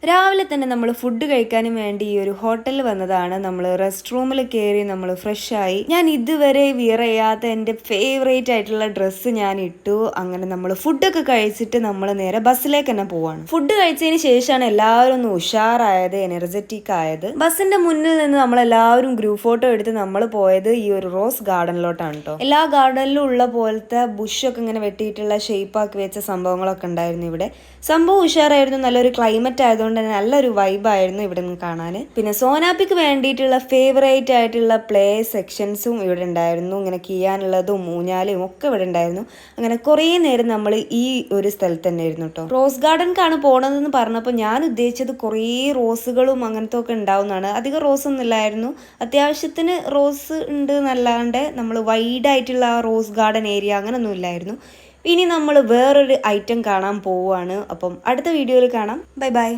രാവിലെ തന്നെ നമ്മൾ ഫുഡ് കഴിക്കാനും വേണ്ടി ഈ ഒരു ഹോട്ടലിൽ വന്നതാണ്. നമ്മൾ റെസ്റ്റ് റൂമിൽ കയറി നമ്മൾ ഫ്രഷ് ആയി. ഞാൻ ഇതുവരെ വിയർ ചെയ്യാത്ത എൻ്റെ ഫേവറേറ്റ് ആയിട്ടുള്ള ഡ്രസ്സ് ഞാൻ ഇട്ടു. അങ്ങനെ നമ്മൾ ഫുഡൊക്കെ കഴിച്ചിട്ട് നമ്മൾ നേരെ ബസ്സിലേക്ക് തന്നെ പോവാണ്. ഫുഡ് കഴിച്ചതിന് ശേഷമാണ് എല്ലാവരും ഒന്ന് ഉഷാറായത്, എനർജറ്റിക് ആയത്. ബസ്സിന്റെ മുന്നിൽ നിന്ന് നമ്മളെല്ലാവരും ഗ്രൂപ്പ് ഫോട്ടോ എടുത്ത് നമ്മൾ പോയത് ഈ ഒരു റോസ് ഗാർഡനിലോട്ടാണ് കേട്ടോ. എല്ലാ ഗാർഡനിലും ഉള്ള പോലത്തെ ബുഷൊക്കെ ഇങ്ങനെ വെട്ടിയിട്ടുള്ള ഷേപ്പാക്കി വെച്ച സംഭവങ്ങളൊക്കെ ഉണ്ടായിരുന്നു ഇവിടെ. സംഭവം ഉഷാറായിരുന്നു. നല്ലൊരു ക്ലൈമറ്റ് ആയതുകൊണ്ട് നല്ലൊരു വൈബായിരുന്നു ഇവിടെ നിന്ന് കാണാൻ. പിന്നെ സോനാപ്പിക്ക് വേണ്ടിയിട്ടുള്ള ഫേവറേറ്റ് ആയിട്ടുള്ള പ്ലേ സെക്ഷൻസും ഇവിടെ ഉണ്ടായിരുന്നു. ഇങ്ങനെ കീയാനുള്ളതും ഊഞ്ഞാലും ഒക്കെ ഇവിടെ ഉണ്ടായിരുന്നു. അങ്ങനെ കുറേ നേരം നമ്മൾ ഈ ഒരു സ്ഥലത്ത് തന്നെ ആയിരുന്നു കേട്ടോ. റോസ് ഗാർഡൻക്കാണ് പോണതെന്ന് പറഞ്ഞപ്പോൾ ഞാൻ ഉദ്ദേശിച്ചത് കുറേ റോസുകളും അങ്ങനത്തെ ഒക്കെ ഉണ്ടാവുന്നതാണ്. അധികം റോസ് ഒന്നും ഇല്ലായിരുന്നു. അത്യാവശ്യത്തിന് റോസ് ഉണ്ട് എന്നല്ലാണ്ട് നമ്മൾ വൈഡായിട്ടുള്ള ആ റോസ് ഗാർഡൻ ഏരിയ അങ്ങനെയൊന്നും ഇല്ലായിരുന്നു. ഇനി നമ്മൾ വേറൊരു ഐറ്റം കാണാൻ പോവുകയാണ്. അപ്പം അടുത്ത വീഡിയോയിൽ കാണാം. Bye bye.